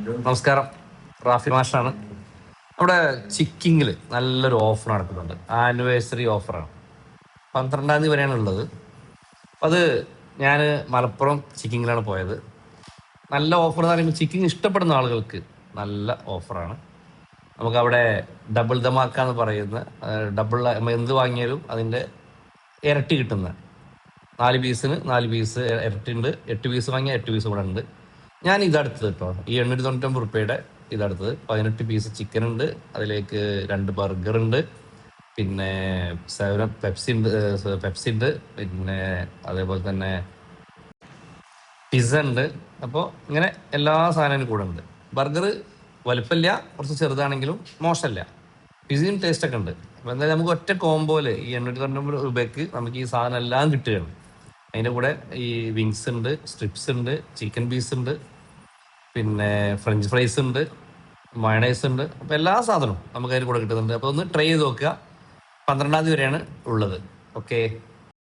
നമസ്കാരം, റാഫി മാഷാണ്. നമ്മുടെ ചിക്കിങ്ങിൽ നല്ലൊരു ഓഫർ നടക്കുന്നുണ്ട്. ആനിവേഴ്സറി ഓഫറാണ്. 12-ാം തീയതി വരെയാണ് ഉള്ളത്. അത് ഞാൻ മലപ്പുറം ചിക്കിങ്ങിലാണ് പോയത്. നല്ല ഓഫർ എന്ന് പറയുമ്പോൾ ചിക്കിങ് ഇഷ്ടപ്പെടുന്ന ആളുകൾക്ക് നല്ല ഓഫറാണ്. നമുക്കവിടെ ഡബിൾ ധമാക്ക എന്ന് പറയുന്ന ഡബിൾ എന്ത് വാങ്ങിയാലും അതിൻ്റെ ഇരട്ടി കിട്ടുന്ന 4 പീസിന് 4 പീസ് ഇരട്ടി ഉണ്ട്. 8 പീസ് വാങ്ങിയാൽ 8 പീസ് കൂടെ ഉണ്ട്. ഞാൻ ഇതെടുത്തത് കേട്ടോ, ഈ 899 ഇതെടുത്തത്. 18 പീസ് ചിക്കൻ ഉണ്ട്, അതിലേക്ക് 2 ബർഗർ ഉണ്ട്, പിന്നെ പെപ്സി ഉണ്ട്, പിന്നെ അതേപോലെ തന്നെ പിസ്സ ഉണ്ട്. അപ്പോൾ ഇങ്ങനെ എല്ലാ സാധനവും കൂടെ ഉണ്ട്. ബർഗർ വലുപ്പമില്ല, കുറച്ച് ചെറുതാണെങ്കിലും മോശമല്ല. പിസയും ടേസ്റ്റൊക്കെ ഉണ്ട്. അപ്പോൾ എന്തായാലും നമുക്ക് ഒറ്റ കോംബോയില് ഈ 899 നമുക്ക് ഈ സാധനം എല്ലാം കിട്ടുകയാണ്. അതിൻ്റെ കൂടെ ഈ വിങ്സ് ഉണ്ട്, സ്ട്രിപ്സ് ഉണ്ട്, ചിക്കൻ പീസ് ഉണ്ട്, പിന്നെ ഫ്രഞ്ച് ഫ്രൈസ് ഉണ്ട്, മയണൈസ് ഉണ്ട്. അപ്പോൾ എല്ലാ സാധനവും നമുക്ക് അതിൽ കൂടെ കിട്ടുന്നുണ്ട്. അപ്പോൾ ഒന്ന് ട്രൈ ചെയ്ത് നോക്കുക. 12-ാം തീയതി വരെയാണ് ഉള്ളത്. ഓക്കെ.